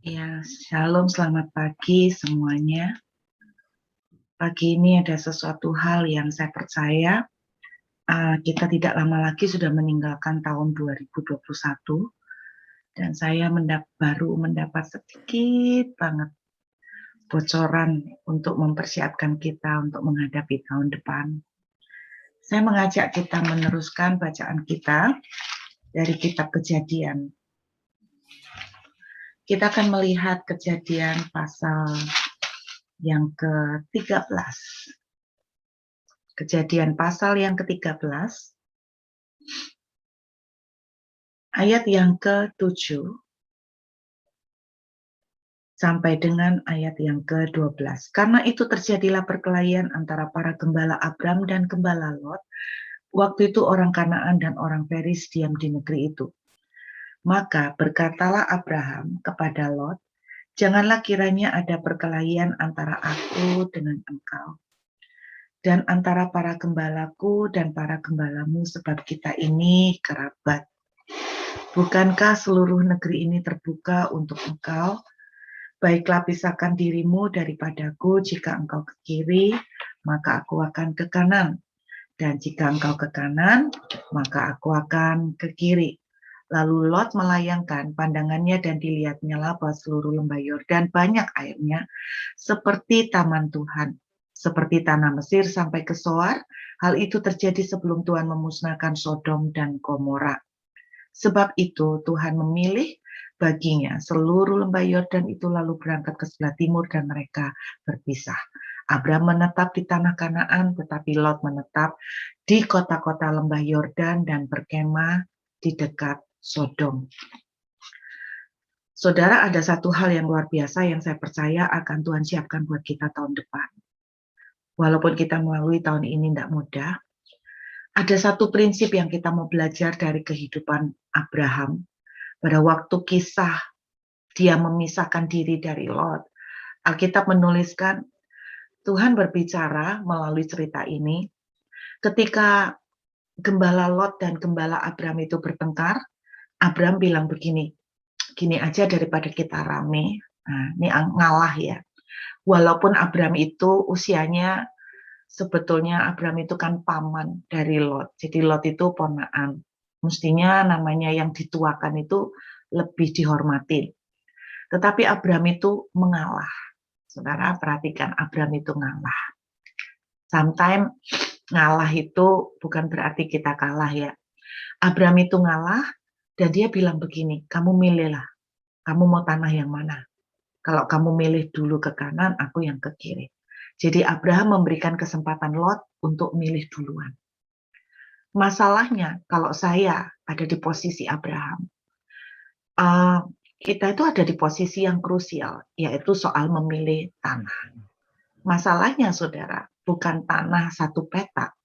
Ya, shalom, selamat pagi semuanya. Pagi ini ada sesuatu hal yang saya percaya kita tidak lama lagi sudah meninggalkan tahun 2021 dan saya baru mendapat sedikit banget bocoran untuk mempersiapkan kita untuk menghadapi tahun depan. Saya mengajak kita meneruskan bacaan kita dari kitab Kejadian. Kita akan melihat Kejadian pasal yang ke-13. Kejadian pasal yang ke-13, ayat yang ke-7 sampai dengan ayat yang ke-12. Karena itu terjadilah perkelahian antara para gembala Abram dan gembala Lot. Waktu itu orang Kanaan dan orang Peris diam di negeri itu. Maka berkatalah Abraham kepada Lot, janganlah kiranya ada perkelahian antara aku dengan engkau, dan antara para gembalaku dan para gembalamu, sebab kita ini kerabat. Bukankah seluruh negeri ini terbuka untuk engkau? Baiklah, pisahkan dirimu daripadaku. Jika engkau ke kiri, maka aku akan ke kanan. Dan jika engkau ke kanan, maka aku akan ke kiri. Lalu Lot melayangkan pandangannya dan dilihatnyalah bahwa seluruh lembah Yordan banyak airnya, seperti taman Tuhan, seperti tanah Mesir sampai ke Soar. Hal itu terjadi sebelum Tuhan memusnahkan Sodom dan Gomora. Sebab itu Tuhan memilih baginya seluruh lembah Yordan itu, lalu berangkat ke sebelah timur dan mereka berpisah. Abram menetap di tanah Kanaan, tetapi Lot menetap di kota-kota lembah Yordan dan berkemah di dekat Sodom. Saudara, ada satu hal yang luar biasa yang saya percaya akan Tuhan siapkan buat kita tahun depan. Walaupun kita melalui tahun ini tidak mudah, ada satu prinsip yang kita mau belajar dari kehidupan Abraham. Pada waktu kisah dia memisahkan diri dari Lot, Alkitab menuliskan Tuhan berbicara melalui cerita ini. Ketika gembala Lot dan gembala Abram itu bertengkar, Abram bilang begini, gini aja daripada kita rame. Nah, ini ngalah ya. Walaupun Abram itu usianya, sebetulnya Abram itu kan paman dari Lot. Jadi Lot itu ponaan. Mestinya namanya yang dituakan itu lebih dihormati. Tetapi Abram itu mengalah. Saudara perhatikan, Abram itu ngalah. Sometimes ngalah itu bukan berarti kita kalah ya. Abram itu ngalah dan dia bilang begini, kamu milihlah, kamu mau tanah yang mana? Kalau kamu milih dulu ke kanan, aku yang ke kiri. Jadi Abraham memberikan kesempatan Lot untuk milih duluan. Masalahnya kalau saya ada di posisi Abraham, kita itu ada di posisi yang krusial, yaitu soal memilih tanah. Masalahnya saudara, bukan tanah satu petak.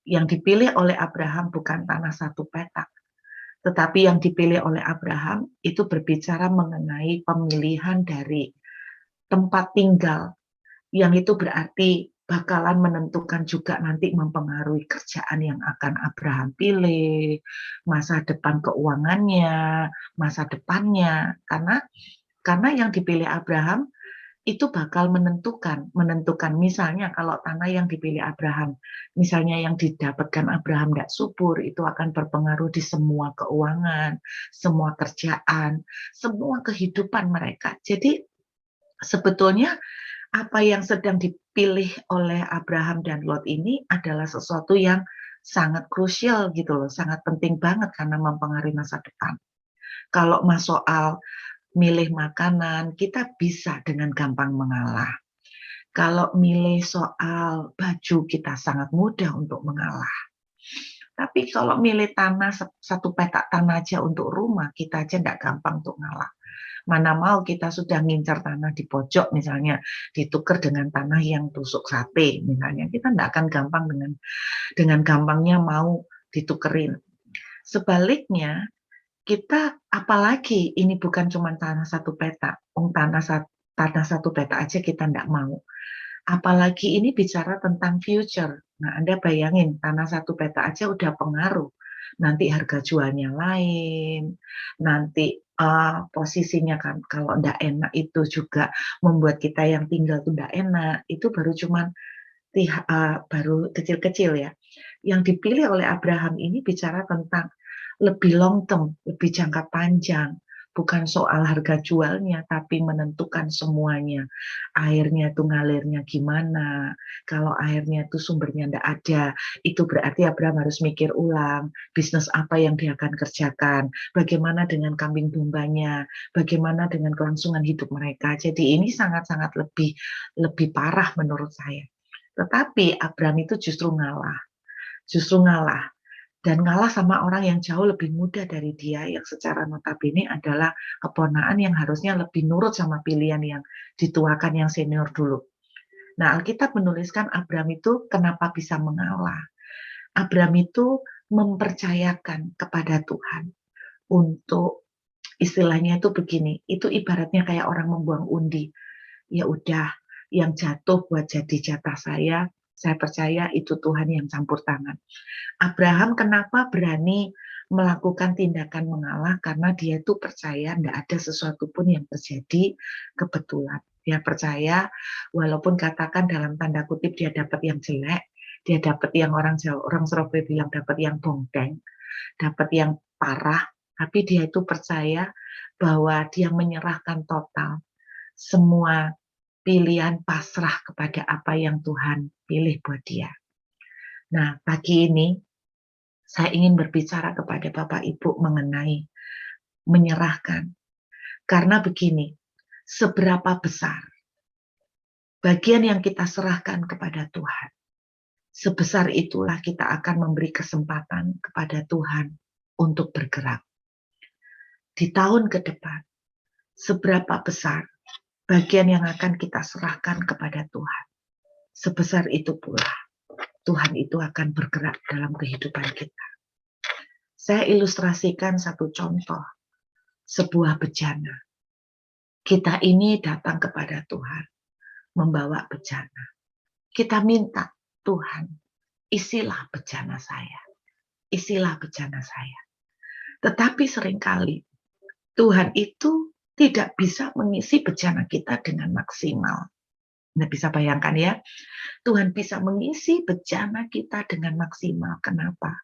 Yang dipilih oleh Abraham bukan tanah satu petak. Tetapi yang dipilih oleh Abraham itu berbicara mengenai pemilihan dari tempat tinggal. Yang itu berarti bakalan menentukan juga nanti mempengaruhi kerjaan yang akan Abraham pilih, masa depan keuangannya, masa depannya. Karena yang dipilih Abraham itu bakal menentukan misalnya kalau tanah yang dipilih Abraham, misalnya yang didapatkan Abraham tidak subur, itu akan berpengaruh di semua keuangan, semua kerjaan, semua kehidupan mereka. Jadi sebetulnya apa yang sedang dipilih oleh Abraham dan Lot ini adalah sesuatu yang sangat krusial gitu loh, sangat penting banget karena mempengaruhi masa depan. Kalau soal milih makanan, kita bisa dengan gampang mengalah. Kalau milih soal baju, kita sangat mudah untuk mengalah. Tapi kalau milih tanah, satu petak tanah aja untuk rumah, kita aja tidak gampang untuk ngalah. Mana mau kita sudah ngincar tanah di pojok misalnya, ditukar dengan tanah yang tusuk sate misalnya, kita tidak akan gampang dengan gampangnya mau ditukerin. Sebaliknya, kita apalagi ini bukan cuma tanah satu petak, tanah satu petak aja kita tidak mau. Apalagi ini bicara tentang future. Nah, Anda bayangin tanah satu petak aja udah pengaruh. Nanti harga jualnya lain, nanti posisinya kan kalau ndak enak itu juga membuat kita yang tinggal tuh ndak enak, itu baru cuman baru kecil-kecil ya. Yang dipilih oleh Abraham ini bicara tentang lebih long term, lebih jangka panjang. Bukan soal harga jualnya, tapi menentukan semuanya. Airnya itu ngalirnya gimana, kalau airnya itu sumbernya ndak ada, itu berarti Abraham harus mikir ulang, bisnis apa yang dia akan kerjakan, bagaimana dengan kambing dombanya, bagaimana dengan kelangsungan hidup mereka. Jadi ini sangat-sangat lebih parah menurut saya. Tetapi Abraham itu justru ngalah dan ngalah sama orang yang jauh lebih muda dari dia yang secara notabene adalah keponaan yang harusnya lebih nurut sama pilihan yang dituakan yang senior dulu. Nah, Alkitab menuliskan Abraham itu kenapa bisa mengalah. Abraham itu mempercayakan kepada Tuhan untuk istilahnya itu begini, itu ibaratnya kayak orang membuang undi. Ya udah, yang jatuh buat jadi jatah saya percaya itu Tuhan yang campur tangan. Abraham kenapa berani melakukan tindakan mengalah? Karena dia tuh percaya tidak ada sesuatu pun yang terjadi kebetulan. Dia percaya walaupun katakan dalam tanda kutip dia dapat yang jelek, dia dapat yang orang Surabaya bilang dapat yang bongkeng, dapat yang parah, tapi dia itu percaya bahwa dia menyerahkan total semua pilihan pasrah kepada apa yang Tuhan pilih buat dia. Nah, pagi ini saya ingin berbicara kepada Bapak Ibu mengenai menyerahkan. Karena begini, seberapa besar bagian yang kita serahkan kepada Tuhan, sebesar itulah kita akan memberi kesempatan kepada Tuhan untuk bergerak. Di tahun ke depan, seberapa besar bagian yang akan kita serahkan kepada Tuhan, sebesar itu pula Tuhan itu akan bergerak dalam kehidupan kita. Saya ilustrasikan satu contoh, sebuah bejana. Kita ini datang kepada Tuhan, membawa bejana. Kita minta, Tuhan, isilah bejana saya. Isilah bejana saya. Tetapi seringkali Tuhan itu tidak bisa mengisi bejana kita dengan maksimal. Anda bisa bayangkan ya, Tuhan bisa mengisi bejana kita dengan maksimal. Kenapa?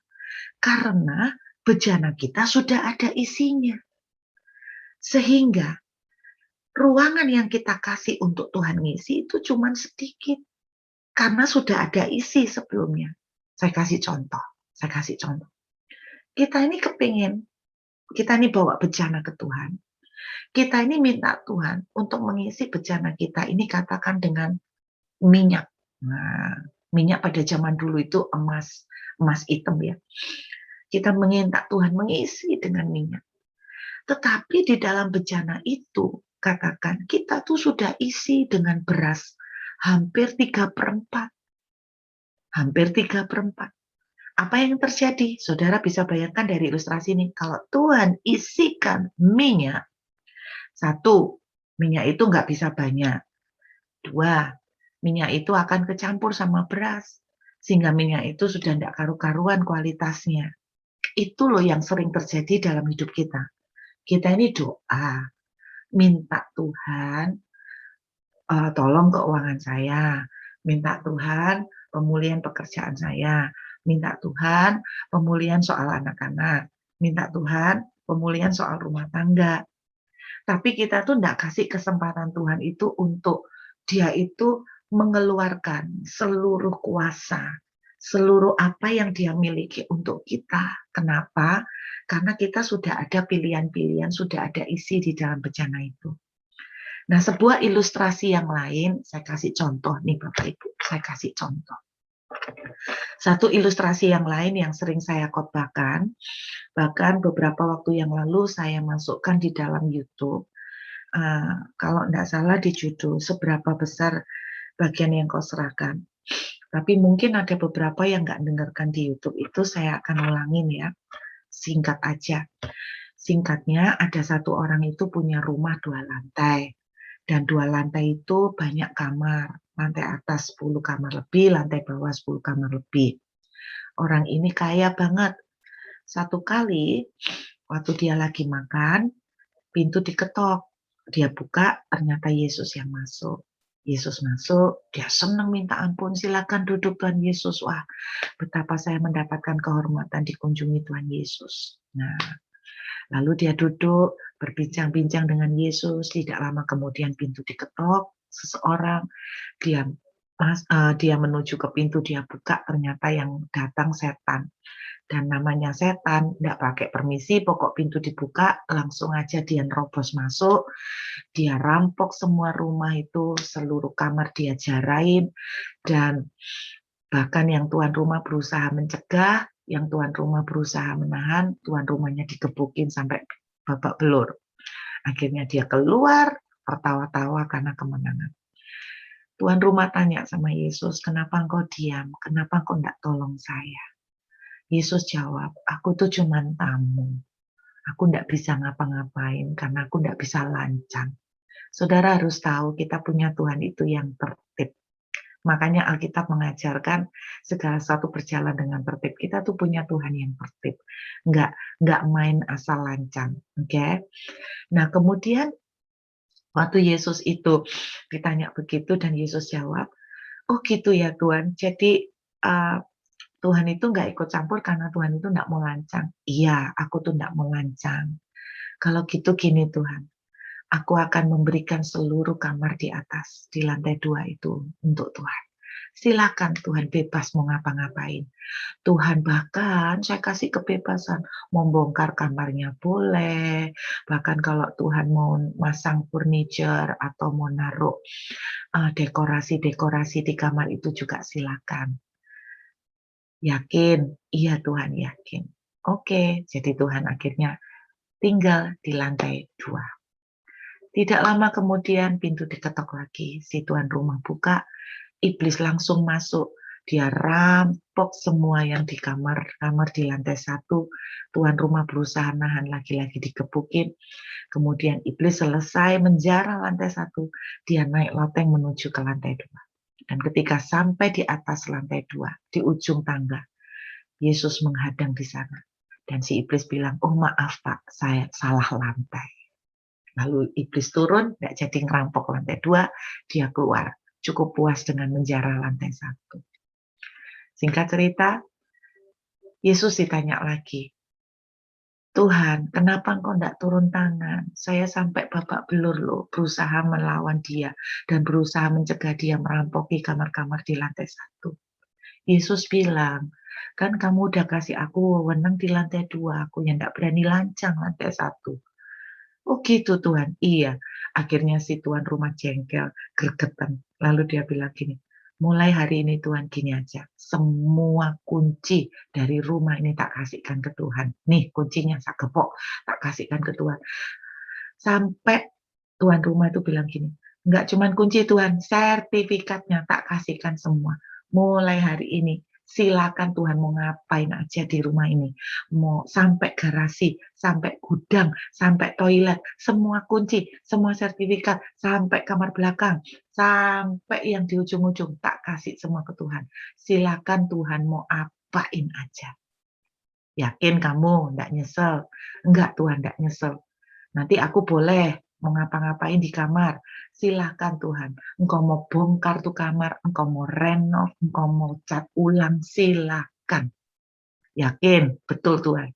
Karena bejana kita sudah ada isinya. Sehingga ruangan yang kita kasih untuk Tuhan ngisi itu cuma sedikit. Karena sudah ada isi sebelumnya. Saya kasih contoh. Kita ini kepingin, kita ini bawa bejana ke Tuhan. Kita ini minta Tuhan untuk mengisi bejana kita ini katakan dengan minyak. Nah, minyak pada zaman dulu itu emas hitam ya. Kita meminta Tuhan mengisi dengan minyak. Tetapi di dalam bejana itu, katakan kita tuh sudah isi dengan beras hampir 3/4. Hampir 3/4. Apa yang terjadi? Saudara bisa bayangkan dari ilustrasi ini. Kalau Tuhan isikan minyak, satu, minyak itu nggak bisa banyak. Dua, minyak itu akan kecampur sama beras. Sehingga minyak itu sudah tidak karu-karuan kualitasnya. Itu loh yang sering terjadi dalam hidup kita. Kita ini doa, minta Tuhan, tolong keuangan saya. Minta Tuhan, pemulihan pekerjaan saya. Minta Tuhan, pemulihan soal anak-anak. Minta Tuhan, pemulihan soal rumah tangga. Tapi kita tuh tidak kasih kesempatan Tuhan itu untuk dia itu mengeluarkan seluruh kuasa, seluruh apa yang dia miliki untuk kita. Kenapa? Karena kita sudah ada pilihan-pilihan, sudah ada isi di dalam bejana itu. Nah, sebuah ilustrasi yang lain, saya kasih contoh nih Bapak Ibu, saya kasih contoh. Satu ilustrasi yang lain yang sering saya khotbahkan, bahkan beberapa waktu yang lalu saya masukkan di dalam YouTube, kalau tidak salah di judul seberapa besar bagian yang kau serahkan. Tapi mungkin ada beberapa yang nggak dengarkan di YouTube itu, saya akan ulangin ya, singkat aja. Singkatnya, ada satu orang itu punya rumah 2 lantai. Dan 2 lantai itu banyak kamar. Lantai atas 10 kamar lebih, lantai bawah 10 kamar lebih. Orang ini kaya banget. Satu kali, waktu dia lagi makan, pintu diketok. Dia buka, ternyata Yesus yang masuk. Yesus masuk, dia senang minta ampun, silakan duduk Tuhan Yesus. Wah, betapa saya mendapatkan kehormatan dikunjungi Tuhan Yesus. Nah, lalu dia duduk, berbincang-bincang dengan Yesus. Tidak lama kemudian pintu diketok, seseorang, dia dia menuju ke pintu, dia buka, ternyata yang datang setan. Dan namanya setan, tidak pakai permisi, pokok pintu dibuka, langsung aja dia nerobos masuk, dia rampok semua rumah itu, seluruh kamar dia jarain, dan bahkan yang tuan rumah berusaha mencegah, yang tuan rumah berusaha menahan, tuan rumahnya digebukin sampai babak belur. Akhirnya dia keluar, tertawa-tawa karena kemenangan. Tuan rumah tanya sama Yesus, kenapa engkau diam? Kenapa engkau tidak tolong saya? Yesus jawab, aku tuh cuma tamu. Aku tidak bisa ngapa-ngapain karena aku tidak bisa lancang. Saudara harus tahu kita punya Tuhan itu yang tertib. Makanya Alkitab mengajarkan segala sesuatu berjalan dengan tertib. Kita tuh punya Tuhan yang tertib. Nggak main asal lancang. Oke? Nah kemudian waktu Yesus itu ditanya begitu dan Yesus jawab, oh gitu ya Tuhan. Jadi Tuhan itu nggak ikut campur karena Tuhan itu nggak mau lancang. Iya, aku tuh nggak mau lancang. Kalau gitu gini Tuhan, aku akan memberikan seluruh kamar di atas, di lantai 2 itu untuk Tuhan. Silakan Tuhan bebas mau ngapa-ngapain. Tuhan bahkan saya kasih kebebasan, mau bongkar kamarnya boleh, bahkan kalau Tuhan mau masang furniture atau mau naruh dekorasi-dekorasi di kamar itu juga silakan. Yakin? Iya Tuhan yakin. Oke, jadi Tuhan akhirnya tinggal di lantai 2. Tidak lama kemudian pintu diketok lagi. Si tuan rumah buka, iblis langsung masuk. Dia rampok semua yang di kamar di lantai 1. Tuan rumah berusaha nahan, lagi-lagi digebukin. Kemudian iblis selesai menjara lantai 1. Dia naik loteng menuju ke lantai 2. Dan ketika sampai di atas lantai 2, di ujung tangga, Yesus menghadang di sana. Dan si iblis bilang, oh maaf Pak, saya salah lantai. Lalu iblis turun, tidak jadi ngerampok lantai 2, dia keluar. Cukup puas dengan menjara lantai 1. Singkat cerita, Yesus ditanya lagi, Tuhan, kenapa engkau tidak turun tangan? Saya sampai babak belur loh, berusaha melawan dia dan berusaha mencegah dia merampoki kamar-kamar di lantai 1. Yesus bilang, kan kamu udah kasih aku wewenang di lantai 2, aku yang tidak berani lancang lantai 1. Oh gitu Tuhan, iya. Akhirnya si tuan rumah jengkel, gregetan. Lalu dia bilang gini, mulai hari ini Tuhan gini aja, semua kunci dari rumah ini tak kasihkan ke Tuhan. Nih kuncinya saya gepok, tak kasihkan ke Tuhan. Sampai tuan rumah itu bilang gini, enggak cuma kunci Tuhan, sertifikatnya tak kasihkan semua. Mulai hari ini silakan Tuhan mau ngapain aja di rumah ini. Mau sampai garasi, sampai gudang, sampai toilet, semua kunci, semua sertifikat, sampai kamar belakang, sampai yang di ujung-ujung tak kasih semua ke Tuhan. Silakan Tuhan mau apain aja. Yakin kamu enggak nyesel? Enggak Tuhan, enggak nyesel. Nanti aku boleh mau ngapa-ngapain di kamar. Silahkan Tuhan. Engkau mau bongkar tuh kamar, engkau mau renov, engkau mau cat ulang, silahkan. Yakin? Betul Tuhan.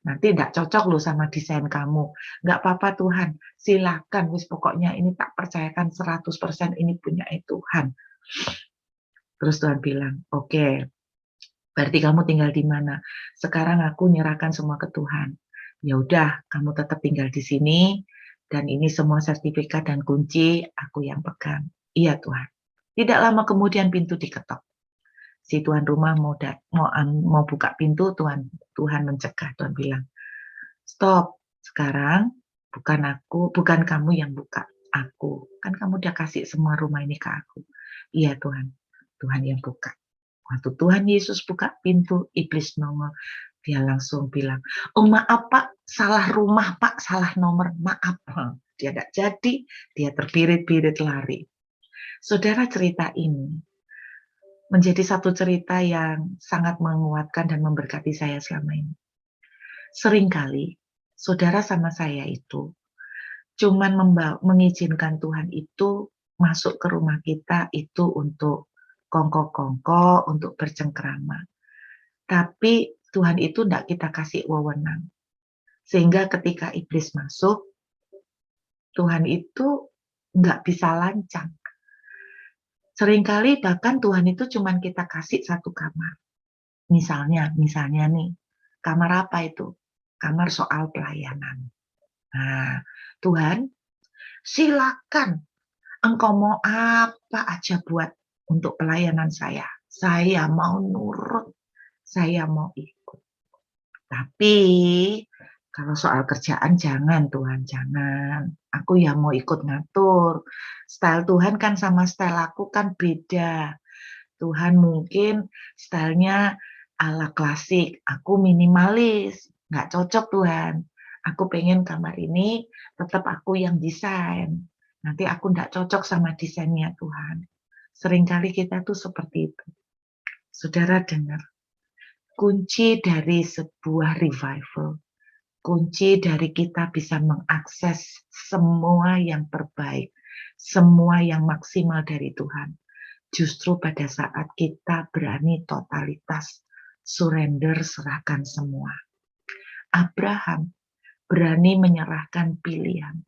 Nanti tidak cocok loh sama desain kamu. Enggak apa-apa Tuhan. Silahkan. Wis pokoknya ini tak percayakan 100% ini punya Tuhan. Terus Tuhan bilang, oke, berarti kamu tinggal di mana? Sekarang aku nyerahkan semua ke Tuhan. Ya udah, kamu tetap tinggal di sini dan ini semua sertifikat dan kunci aku yang pegang. Iya Tuhan. Tidak lama kemudian pintu diketok. Si tuan rumah mau buka pintu, Tuhan mencegah. Tuhan bilang, stop. Sekarang bukan kamu yang buka, aku. Kan kamu udah kasih semua rumah ini ke aku. Iya Tuhan. Tuhan yang buka. Waktu Tuhan Yesus buka pintu, iblis nongol. Dia langsung bilang, oh maaf Pak, salah rumah Pak, salah nomor, maaf. Dia tidak jadi, dia terbirit-birit lari. Saudara, cerita ini menjadi satu cerita yang sangat menguatkan dan memberkati saya selama ini. Seringkali, saudara sama saya itu cuman mengizinkan Tuhan itu masuk ke rumah kita itu untuk kongko-kongko, untuk bercengkrama. Tapi Tuhan itu tidak kita kasih wewenang. Sehingga ketika iblis masuk, Tuhan itu nggak bisa lancang. Seringkali bahkan Tuhan itu cuman kita kasih satu kamar. Misalnya nih, kamar apa itu? Kamar soal pelayanan. Nah, Tuhan, silakan engkau mau apa aja buat untuk pelayanan saya. Saya mau nurut, saya mau ikut. Tapi kalau soal kerjaan jangan Tuhan, jangan. Aku ya mau ikut ngatur. Style Tuhan kan sama style aku kan beda. Tuhan mungkin stylenya ala klasik, aku minimalis. Nggak cocok Tuhan. Aku pengen kamar ini tetap aku yang desain. Nanti aku nggak cocok sama desainnya Tuhan. Seringkali kita tuh seperti itu. Saudara dengar, kunci dari sebuah revival, kunci dari kita bisa mengakses semua yang terbaik, semua yang maksimal dari Tuhan. Justru pada saat kita berani totalitas, surrender, serahkan semua. Abraham berani menyerahkan pilihan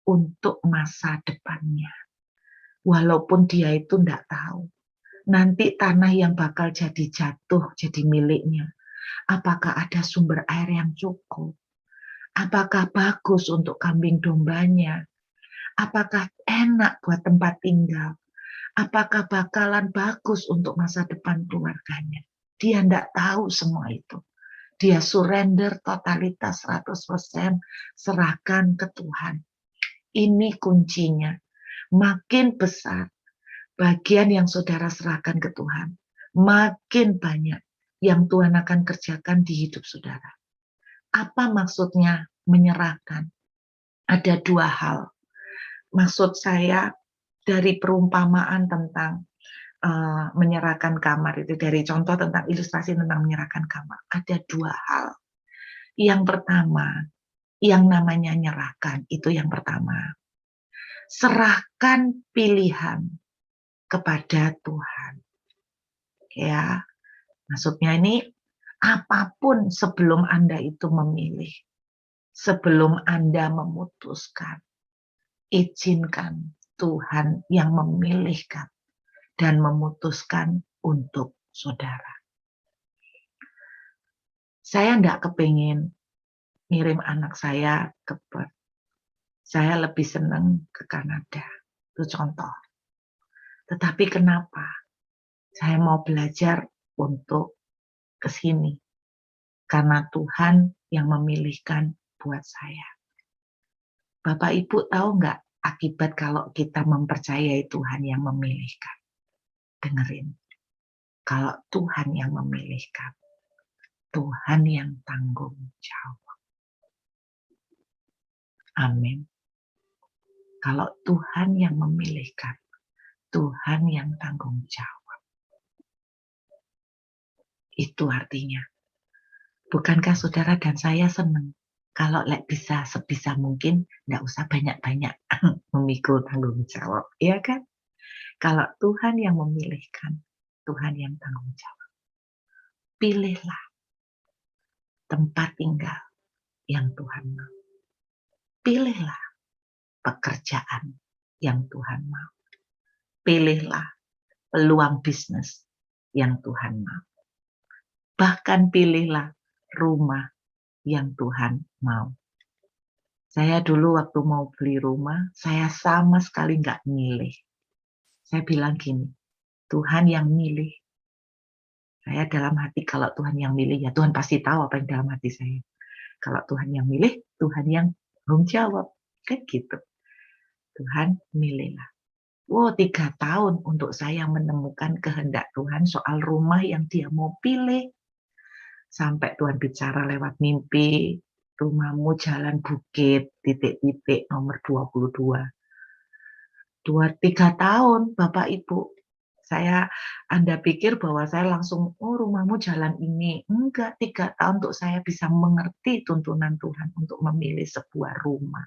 untuk masa depannya. Walaupun dia itu tidak tahu, nanti tanah yang bakal jadi jatuh, jadi miliknya. Apakah ada sumber air yang cukup? Apakah bagus untuk kambing dombanya? Apakah enak buat tempat tinggal? Apakah bakalan bagus untuk masa depan keluarganya? Dia tidak tahu semua itu. Dia surrender totalitas 100%, serahkan ke Tuhan. Ini kuncinya. Makin besar bagian yang saudara serahkan ke Tuhan, makin banyak yang Tuhan akan kerjakan di hidup saudara. Apa maksudnya menyerahkan? Ada dua hal. Maksud saya dari perumpamaan tentang menyerahkan kamar itu, dari contoh tentang ilustrasi tentang menyerahkan kamar, ada dua hal. Yang pertama, yang namanya nyerahkan, itu yang pertama. Serahkan pilihan kepada Tuhan. Ya, maksudnya ini apapun sebelum Anda itu memilih, sebelum Anda memutuskan, izinkan Tuhan yang memilihkan dan memutuskan untuk saudara. Saya tidak kepingin ngirim anak saya ke Perth. Saya lebih senang ke Kanada. Itu contoh. Tetapi kenapa? Saya mau belajar untuk ke sini. Karena Tuhan yang memilihkan buat saya. Bapak Ibu tahu nggak akibat kalau kita mempercayai Tuhan yang memilihkan? Dengerin. Kalau Tuhan yang memilihkan, Tuhan yang tanggung jawab. Amin. Kalau Tuhan yang memilihkan, Tuhan yang tanggung jawab. Itu artinya. Bukankah saudara dan saya senang kalau bisa sebisa mungkin tidak usah banyak-banyak memikul tanggung jawab, ya kan? Kalau Tuhan yang memilihkan, Tuhan yang tanggung jawab. Pilihlah tempat tinggal yang Tuhan mau. Pilihlah pekerjaan yang Tuhan mau. Pilihlah peluang bisnis yang Tuhan mau. Bahkan pilihlah rumah yang Tuhan mau. Saya dulu waktu mau beli rumah, saya sama sekali nggak milih. Saya bilang gini, Tuhan yang milih. Saya dalam hati kalau Tuhan yang milih, ya Tuhan pasti tahu apa yang dalam hati saya. Kalau Tuhan yang milih, Tuhan yang tanggung jawab. Kan gitu. Tuhan milihlah. Wow, 3 tahun untuk saya menemukan kehendak Tuhan soal rumah yang dia mau pilih. Sampai Tuhan bicara lewat mimpi, rumahmu jalan bukit, titik-titik nomor 22. 3 tahun, Bapak Ibu. Anda pikir bahwa saya langsung, oh rumahmu jalan ini. Enggak, 3 tahun untuk saya bisa mengerti tuntunan Tuhan untuk memilih sebuah rumah.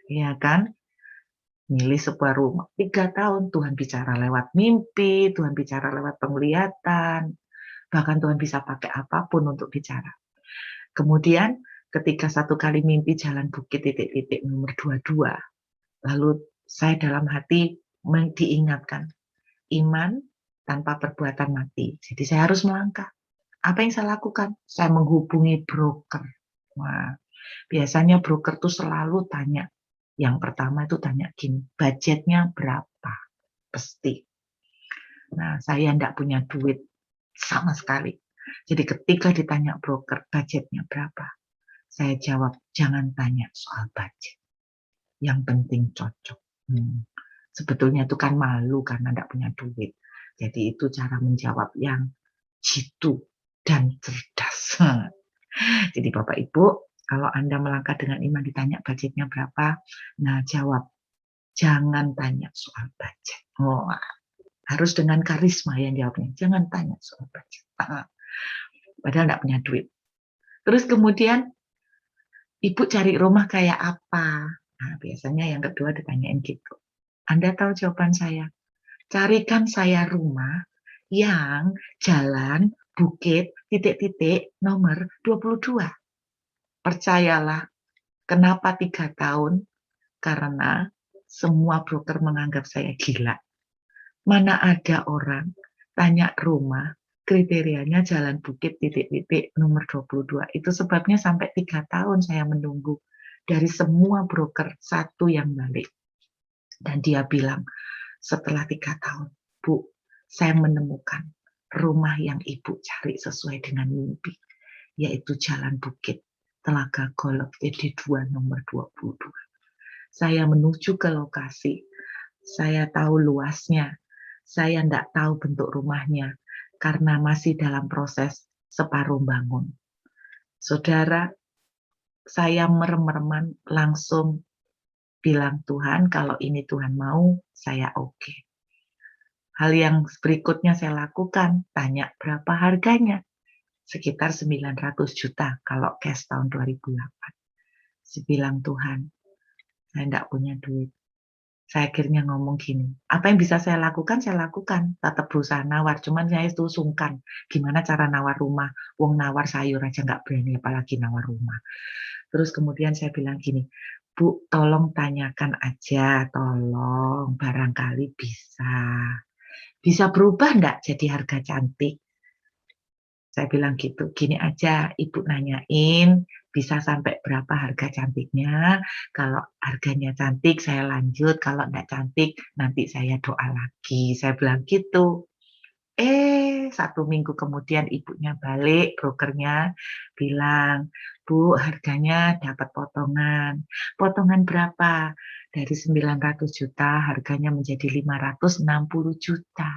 Iya kan? Milih sebuah rumah, 3 tahun Tuhan bicara lewat mimpi, Tuhan bicara lewat penglihatan, bahkan Tuhan bisa pakai apapun untuk bicara. Kemudian ketika satu kali mimpi jalan bukit titik-titik nomor 22, lalu saya dalam hati diingatkan, iman tanpa perbuatan mati. Jadi saya harus melangkah. Apa yang saya lakukan? Saya menghubungi broker. Wah, biasanya broker tuh selalu tanya. Yang pertama itu tanya gini, budgetnya berapa? Pasti. Nah, saya enggak punya duit sama sekali. Jadi ketika ditanya broker, budgetnya berapa? Saya jawab, jangan tanya soal budget. Yang penting cocok. Sebetulnya itu kan malu karena enggak punya duit. Jadi itu cara menjawab yang jitu dan cerdas. Jadi Bapak Ibu, kalau Anda melangkah dengan iman ditanya budgetnya berapa, nah jawab, jangan tanya soal budget. Oh, harus dengan karisma yang jawabnya, jangan tanya soal budget. Padahal enggak punya duit. Terus kemudian, Ibu cari rumah kayak apa? Nah, biasanya yang kedua ditanyain gitu. Anda tahu jawaban saya? Carikan saya rumah yang jalan bukit titik-titik nomor 22. Percayalah, kenapa 3 tahun? Karena semua broker menganggap saya gila. Mana ada orang tanya rumah, kriterianya jalan bukit titik-titik nomor 22. Itu sebabnya sampai 3 tahun saya menunggu. Dari semua broker, satu yang balik. Dan dia bilang, setelah 3 tahun, Bu, saya menemukan rumah yang Ibu cari sesuai dengan mimpi, yaitu Jalan Bukit, Telaga Golok, TD2 nomor 22. Saya menuju ke lokasi, saya tahu luasnya, saya tidak tahu bentuk rumahnya, karena masih dalam proses separuh bangun. Saudara, saya merem-reman langsung bilang, Tuhan, kalau ini Tuhan mau, saya oke. Hal yang berikutnya saya lakukan, tanya berapa harganya. Sekitar 900 juta kalau cash tahun 2008. Saya bilang, Tuhan, saya tidak punya duit. Saya akhirnya ngomong gini, apa yang bisa saya lakukan, tetap berusaha nawar, cuman saya itu sungkan, gimana cara nawar rumah, wong nawar sayur aja nggak berani, apalagi nawar rumah. Terus kemudian saya bilang gini, Bu, tolong tanyakan aja, tolong, barangkali bisa berubah nggak jadi harga cantik? Saya bilang gitu, gini aja, Ibu nanyain bisa sampai berapa harga cantiknya. Kalau harganya cantik, saya lanjut. Kalau enggak cantik, nanti saya doa lagi. Saya bilang gitu. 1 minggu kemudian ibunya balik, brokernya bilang, Bu, harganya dapat potongan. Potongan berapa? Dari 900 juta, harganya menjadi 560 juta.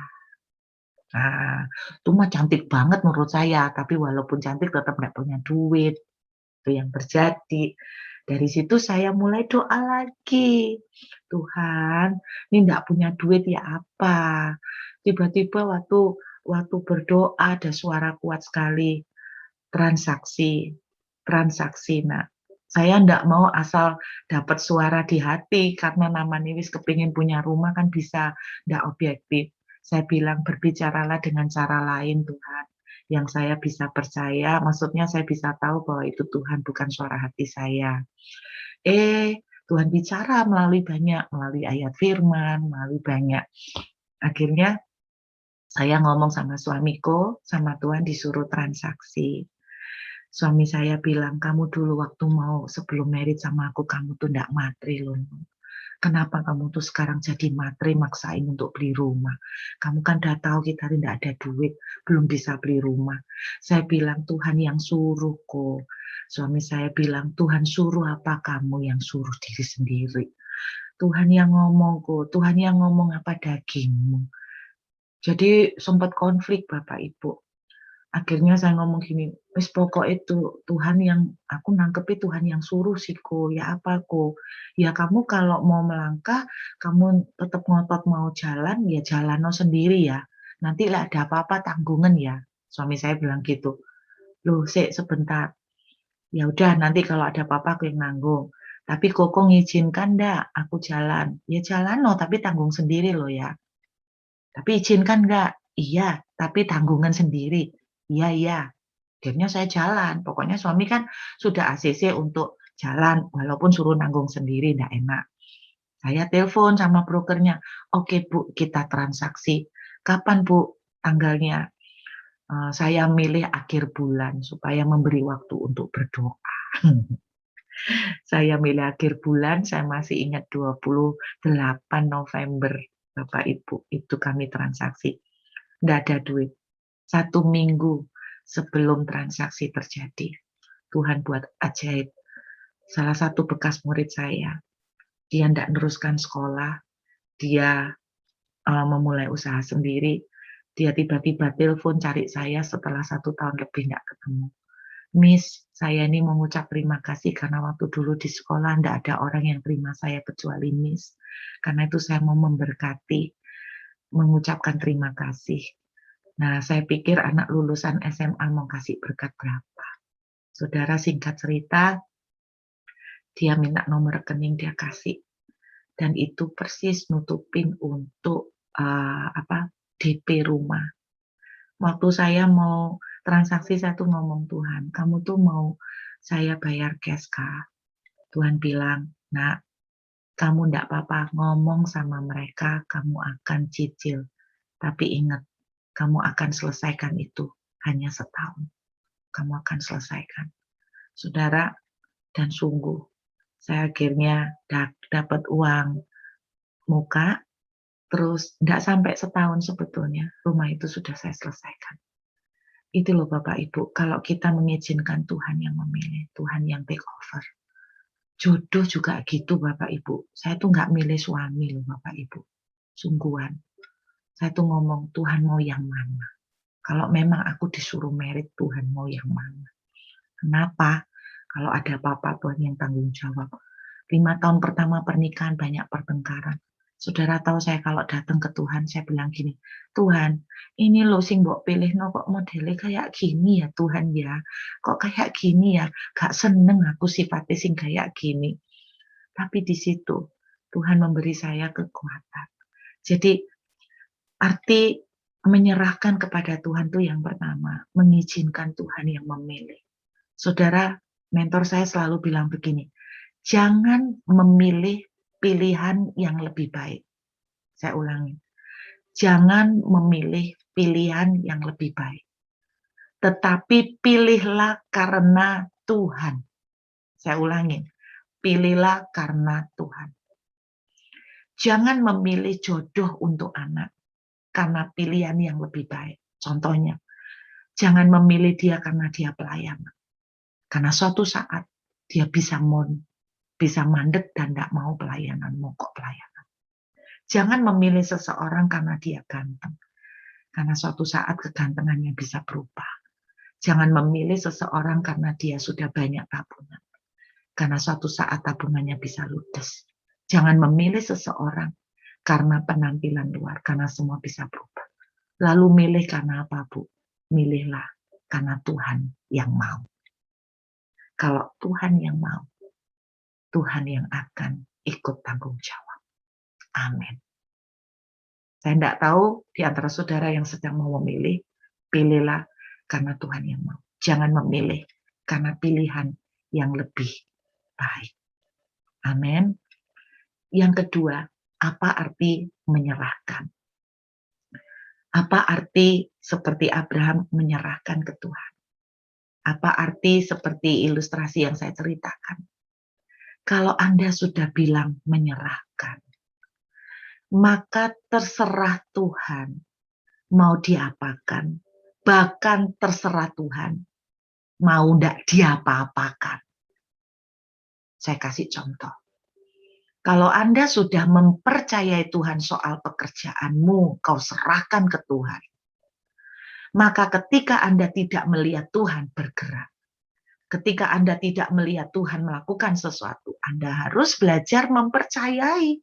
Nah, itu mah cantik banget menurut saya, tapi walaupun cantik tetap nggak punya duit. Itu yang terjadi. Dari situ saya mulai doa lagi. Tuhan, ini nggak punya duit ya apa? Tiba-tiba waktu berdoa ada suara kuat sekali, transaksi, transaksi. Nah, saya ndak mau asal dapat suara di hati karena namanya wis kepingin punya rumah kan bisa ndak objektif. Saya bilang berbicaralah dengan cara lain Tuhan, yang saya bisa percaya, maksudnya saya bisa tahu bahwa itu Tuhan bukan suara hati saya. Tuhan bicara melalui melalui ayat firman, melalui banyak. Akhirnya saya ngomong sama suamiku, sama Tuhan disuruh transaksi. Suami saya bilang, "Kamu dulu waktu mau sebelum married sama aku, kamu tuh ndak materi loh. Kenapa kamu tuh sekarang jadi materi maksain untuk beli rumah? Kamu kan udah tahu kita ndak ada duit, belum bisa beli rumah." Saya bilang, "Tuhan yang suruh kok." Suami saya bilang, "Tuhan suruh apa kamu yang suruh diri sendiri? Tuhan yang ngomong kok, Tuhan yang ngomong apa dagingmu?" Jadi sempat konflik Bapak Ibu. Akhirnya saya ngomong gini, "Wis pokok itu Tuhan yang aku nangkepi Tuhan yang suruh sih Ko, ya apa Ko? Ya kamu kalau mau melangkah, kamu tetap ngotot mau jalan, ya jalan sendiri ya. Nanti lah ada apa-apa tanggungan ya." Suami saya bilang gitu. "Loh, sik sebentar. Ya udah nanti kalau ada apa-apa aku yang nanggung. Tapi Koko ngizinkan ndak aku jalan? Ya jalan no, tapi tanggung sendiri loh ya. Tapi izinkan nggak? Iya, tapi tanggungan sendiri. Iya, iya. Akhirnya saya jalan. Pokoknya suami kan sudah ACC untuk jalan, walaupun suruh nanggung sendiri, nggak enak. Saya telepon sama brokernya. Oke Bu, kita transaksi. Kapan Bu tanggalnya? Saya milih akhir bulan supaya memberi waktu untuk berdoa. Saya milih akhir bulan, saya masih ingat 28 November, Bapak Ibu, itu kami transaksi. Nggak ada duit. 1 minggu sebelum transaksi terjadi, Tuhan buat ajaib. Salah satu bekas murid saya, dia nggak neruskan sekolah, dia memulai usaha sendiri, dia tiba-tiba telepon cari saya setelah 1 tahun lebih nggak ketemu. Miss, saya ini mengucap terima kasih karena waktu dulu di sekolah nggak ada orang yang terima saya kecuali Miss. Karena itu saya mau memberkati, mengucapkan terima kasih. Nah, saya pikir anak lulusan SMA mau kasih berkat berapa. Saudara, singkat cerita, dia minta nomor rekening, dia kasih. Dan itu persis nutupin untuk DP rumah. Waktu saya mau transaksi, saya tuh ngomong, Tuhan, kamu tuh mau saya bayar cash kah? Tuhan bilang, nak, kamu ndak apa-apa ngomong sama mereka, kamu akan cicil. Tapi ingat, kamu akan selesaikan itu hanya setahun. Kamu akan selesaikan. Saudara, dan sungguh, saya akhirnya dapat uang muka, terus ndak sampai setahun sebetulnya, rumah itu sudah saya selesaikan. Itu loh Bapak Ibu, kalau kita mengizinkan Tuhan yang memilih, Tuhan yang take over. Jodoh juga gitu Bapak Ibu. Saya tuh nggak milih suami loh Bapak Ibu. Sungguhan. Saya tuh ngomong, Tuhan mau yang mana? Kalau memang aku disuruh merit, Tuhan mau yang mana? Kenapa? Kalau ada apa-apa, Tuhan yang tanggung jawab. 5 tahun pertama pernikahan banyak pertengkaran. Saudara tahu saya kalau datang ke Tuhan, saya bilang gini, Tuhan, ini loh sing mbok pilih no kok modelnya kayak gini ya Tuhan ya. Kok kayak gini ya, gak seneng aku sifatnya sing kayak gini. Tapi di situ Tuhan memberi saya kekuatan. Jadi arti menyerahkan kepada Tuhan itu yang pertama, mengizinkan Tuhan yang memilih. Saudara, mentor saya selalu bilang begini, jangan memilih pilihan yang lebih baik. Saya ulangi, jangan memilih pilihan yang lebih baik. Tetapi pilihlah karena Tuhan. Saya ulangi, pilihlah karena Tuhan. Jangan memilih jodoh untuk anak karena pilihan yang lebih baik. Contohnya, jangan memilih dia karena dia pelayan. Karena suatu saat dia bisa mandek dan tidak mau pelayanan, mogok pelayanan. Jangan memilih seseorang karena dia ganteng. Karena suatu saat kegantengannya bisa berubah. Jangan memilih seseorang karena dia sudah banyak tabungan. Karena suatu saat tabungannya bisa ludes. Jangan memilih seseorang karena penampilan luar, karena semua bisa berubah. Lalu milih karena apa, Bu? Milihlah karena Tuhan yang mau. Kalau Tuhan yang mau, Tuhan yang akan ikut tanggung jawab. Amin. Saya tidak tahu di antara saudara yang sedang mau memilih, pilihlah karena Tuhan yang mau. Jangan memilih karena pilihan yang lebih baik. Amin. Yang kedua, apa arti menyerahkan? Apa arti seperti Abraham menyerahkan ke Tuhan? Apa arti seperti ilustrasi yang saya ceritakan? Kalau Anda sudah bilang menyerahkan, maka terserah Tuhan mau diapakan, bahkan terserah Tuhan mau ndak diapa-apakan. Saya kasih contoh. Kalau Anda sudah mempercayai Tuhan soal pekerjaanmu, kau serahkan ke Tuhan. Maka ketika Anda tidak melihat Tuhan bergerak, ketika Anda tidak melihat Tuhan melakukan sesuatu, Anda harus belajar mempercayai.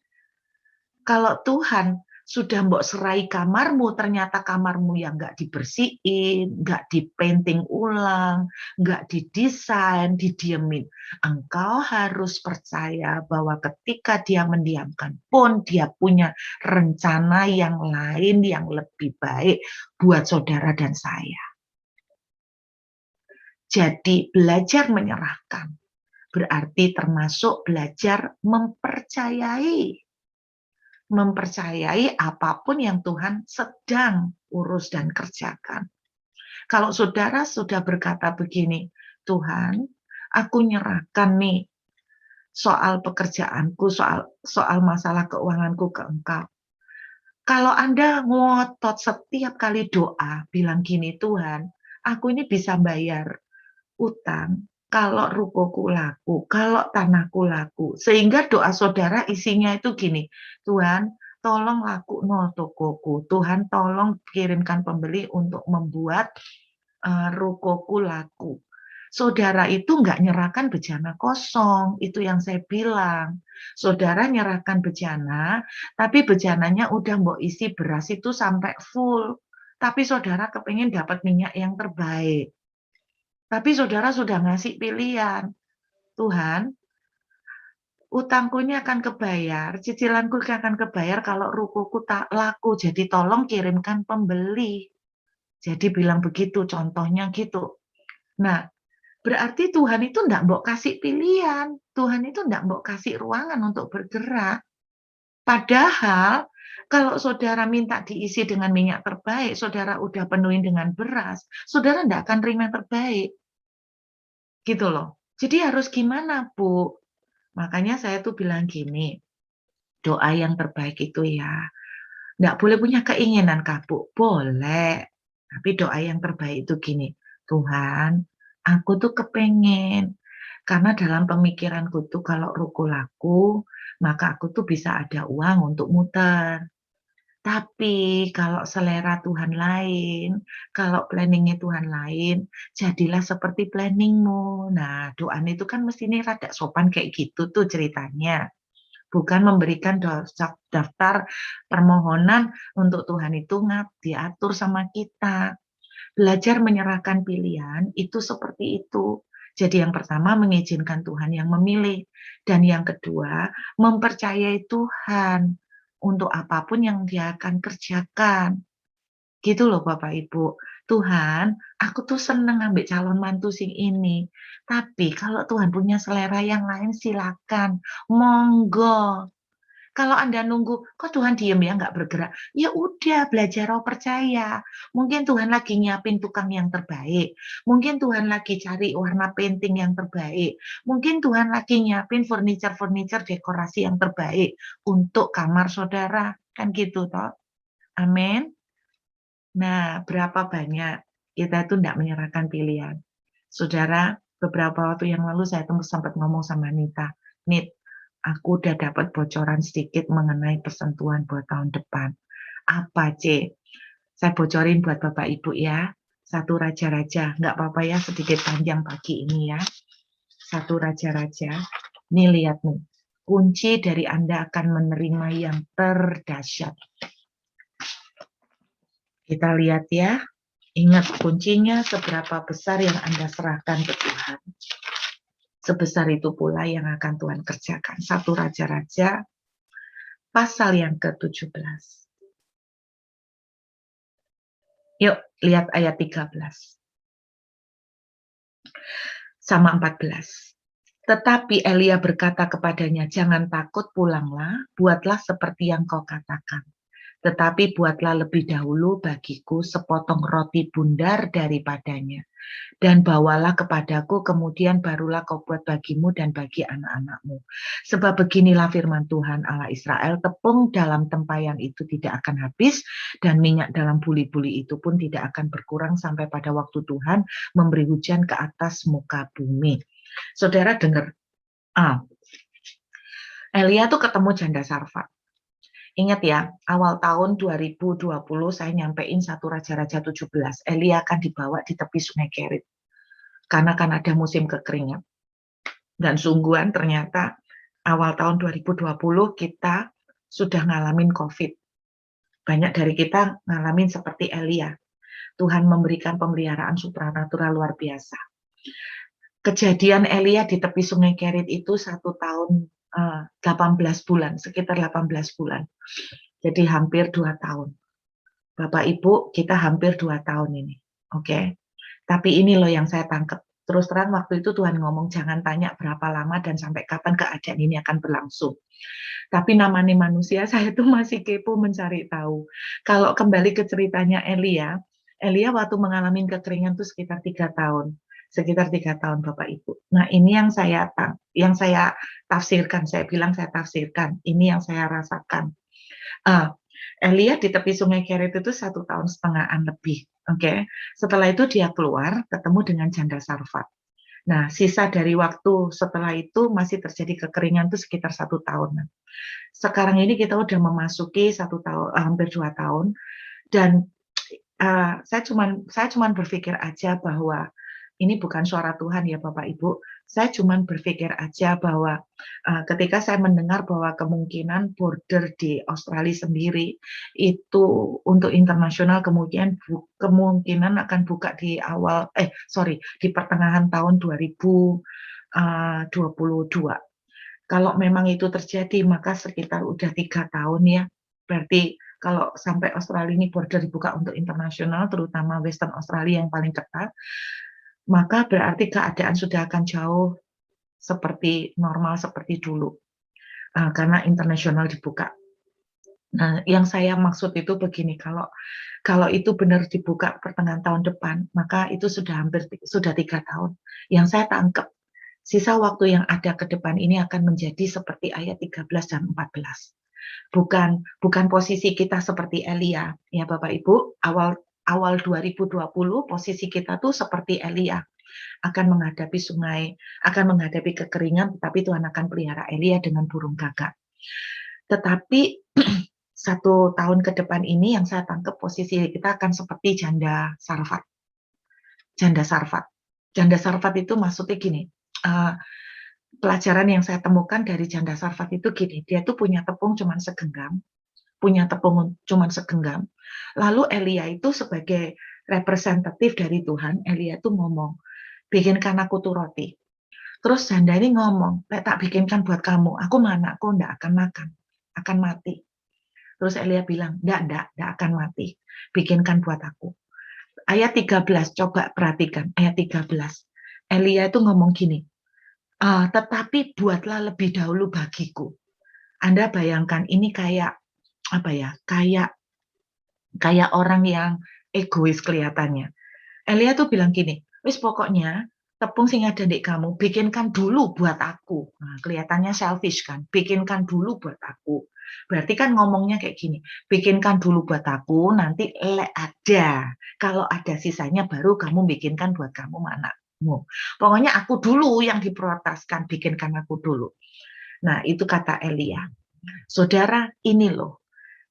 Kalau Tuhan Sudah mbok serai kamarmu, ternyata kamarmu yang nggak dibersihin, nggak dipainting ulang, nggak didesain, didiemin. Engkau harus percaya bahwa ketika dia mendiamkan pun dia punya rencana yang lain yang lebih baik buat saudara dan saya. Jadi belajar menyerahkan berarti termasuk belajar mempercayai apapun yang Tuhan sedang urus dan kerjakan. Kalau saudara sudah berkata begini, Tuhan, aku nyerahkan nih soal pekerjaanku, soal masalah keuanganku ke Engkau. Kalau Anda ngotot setiap kali doa, bilang gini, Tuhan, aku ini bisa bayar utang, kalau rukoku laku, kalau tanahku laku. Sehingga doa saudara isinya itu gini, Tuhan, tolong laku no tokoku. Tuhan, tolong kirimkan pembeli untuk membuat rukoku laku. Saudara itu nggak nyerahkan bejana kosong, itu yang saya bilang. Saudara nyerahkan bejana, tapi bejananya udah mbok isi beras itu sampai full. Tapi saudara kepengen dapat minyak yang terbaik. Tapi saudara sudah ngasih pilihan, Tuhan, utangku ini akan kebayar, cicilanku akan kebayar kalau rukoku tak laku, jadi tolong kirimkan pembeli. Jadi bilang begitu, contohnya gitu. Nah, berarti Tuhan itu enggak mbok kasih pilihan, Tuhan itu enggak mbok kasih ruangan untuk bergerak. Padahal kalau saudara minta diisi dengan minyak terbaik, saudara udah penuhin dengan beras, saudara enggak akan terima yang terbaik. Gitu loh. Jadi harus gimana, Bu? Makanya saya tuh bilang gini, doa yang terbaik itu ya, enggak boleh punya keinginan kapuk, boleh. Tapi doa yang terbaik itu gini, Tuhan, aku tuh kepengen, karena dalam pemikiranku tuh kalau ruko laku, maka aku tuh bisa ada uang untuk muter. Tapi kalau selera Tuhan lain, kalau planningnya Tuhan lain, jadilah seperti planningmu. Nah, doa itu kan mestinya rada sopan kayak gitu tuh ceritanya. Bukan memberikan daftar permohonan untuk Tuhan itu diatur sama kita. Belajar menyerahkan pilihan itu seperti itu. Jadi yang pertama mengizinkan Tuhan yang memilih. Dan yang kedua mempercayai Tuhan untuk apapun yang dia akan kerjakan. Gitu loh Bapak Ibu. Tuhan, aku tuh seneng ambil calon mantu sing ini. Tapi kalau Tuhan punya selera yang lain silakan. Monggo. Kalau Anda nunggu, kok Tuhan diem ya, nggak bergerak? Ya udah, belajar percaya. Mungkin Tuhan lagi nyiapin tukang yang terbaik. Mungkin Tuhan lagi cari warna painting yang terbaik. Mungkin Tuhan lagi nyiapin furniture-furniture dekorasi yang terbaik untuk kamar saudara. Kan gitu toh. Amin. Nah, berapa banyak kita itu tidak menyerahkan pilihan. Saudara, beberapa waktu yang lalu saya sempat ngomong sama Nita, Nit, aku udah dapat bocoran sedikit mengenai persentuhan buat tahun depan. Apa, C? Saya bocorin buat Bapak Ibu ya. Satu raja-raja, nggak apa-apa ya sedikit panjang pagi ini ya. Satu raja-raja. Nih lihat nih, kunci dari Anda akan menerima yang terdahsyat. Kita lihat ya. Ingat kuncinya seberapa besar yang Anda serahkan ke Tuhan. Sebesar itu pula yang akan Tuhan kerjakan. Satu Raja-Raja, pasal yang ke-17. Yuk, lihat ayat 13. Sama 14. Tetapi Elia berkata kepadanya, jangan takut, pulanglah, buatlah seperti yang kau katakan. Tetapi buatlah lebih dahulu bagiku sepotong roti bundar daripadanya. Dan bawalah kepadaku, kemudian barulah kau buat bagimu dan bagi anak-anakmu. Sebab beginilah firman Tuhan Allah Israel, tepung dalam tempayan itu tidak akan habis, dan minyak dalam buli-buli itu pun tidak akan berkurang sampai pada waktu Tuhan memberi hujan ke atas muka bumi. Saudara dengar, Elia tuh ketemu janda Sarfat. Ingat ya, awal tahun 2020 saya nyampein satu Raja-Raja 17. Elia akan dibawa di tepi Sungai Kerit. Karena kan ada musim kekeringan. Dan sungguhan ternyata awal tahun 2020 kita sudah ngalamin COVID. Banyak dari kita ngalamin seperti Elia. Tuhan memberikan pemeliharaan supranatural luar biasa. Kejadian Elia di tepi Sungai Kerit itu 1 tahun 18 bulan, sekitar 18 bulan. Jadi hampir 2 tahun. Bapak Ibu, kita hampir 2 tahun ini. Oke. Tapi ini loh yang saya tangkap. Terus terang waktu itu Tuhan ngomong jangan tanya berapa lama dan sampai kapan keadaan ini akan berlangsung. Tapi namanya manusia, saya tuh masih kepo mencari tahu. Kalau kembali ke ceritanya Elia, Elia waktu mengalami kekeringan itu sekitar 3 tahun. Sekitar 3 tahun Bapak Ibu. Nah ini yang saya tafsirkan, saya bilang saya tafsirkan. Ini yang saya rasakan. Elia di tepi Sungai Kerit itu 1,5 tahun lebih. Oke. Setelah itu dia keluar, ketemu dengan janda Sarfat. Nah, sisa dari waktu setelah itu masih terjadi kekeringan itu sekitar 1 tahunan. Sekarang ini kita udah memasuki 1 tahun, hampir 2 tahun, dan saya cuman berpikir aja bahwa ini bukan suara Tuhan ya Bapak Ibu. Saya cuman berpikir aja bahwa ketika saya mendengar bahwa kemungkinan border di Australia sendiri itu untuk internasional kemungkinan akan buka di di pertengahan tahun 2022. Kalau memang itu terjadi, maka sekitar udah 3 tahun ya. Berarti kalau sampai Australia ini border dibuka untuk internasional, terutama Western Australia yang paling ketat, maka berarti keadaan sudah akan jauh seperti normal seperti dulu. Karena internasional dibuka. Nah, yang saya maksud itu begini, kalau itu benar dibuka pertengahan tahun depan, maka itu sudah 3 tahun. Yang saya tangkap, sisa waktu yang ada ke depan ini akan menjadi seperti ayat 13 dan 14. Bukan posisi kita seperti Elia, ya Bapak Ibu, awal 2020 posisi kita tuh seperti Elia, akan menghadapi sungai, akan menghadapi kekeringan, tetapi Tuhan akan pelihara Elia dengan burung gagak. Tetapi 1 tahun ke depan ini yang saya tangkap posisi kita akan seperti janda Sarfat. Janda Sarfat. Janda Sarfat itu maksudnya gini, pelajaran yang saya temukan dari janda Sarfat itu gini, dia tuh punya tepung cuman segenggam, Lalu Elia itu sebagai representatif dari Tuhan, Elia itu ngomong, bikinkan aku tuh roti. Terus janda ini ngomong, tak bikinkan buat kamu, aku mana, aku ndak akan makan, akan mati. Terus Elia bilang, ndak akan mati, bikinkan buat aku. Ayat 13, coba perhatikan, ayat 13. Elia itu ngomong gini, tetapi buatlah lebih dahulu bagiku. Anda bayangkan, ini kayak kayak orang yang egois kelihatannya. Elia tuh bilang gini, wis pokoknya tepung sing ada di kamu, bikinkan dulu buat aku. Nah, kelihatannya selfish kan, bikinkan dulu buat aku. Berarti kan ngomongnya kayak gini, bikinkan dulu buat aku, nanti ada. Kalau ada sisanya baru kamu bikinkan buat kamu anakmu. Pokoknya aku dulu yang diprioritaskan, bikinkan aku dulu. Nah, itu kata Elia. Saudara, ini loh,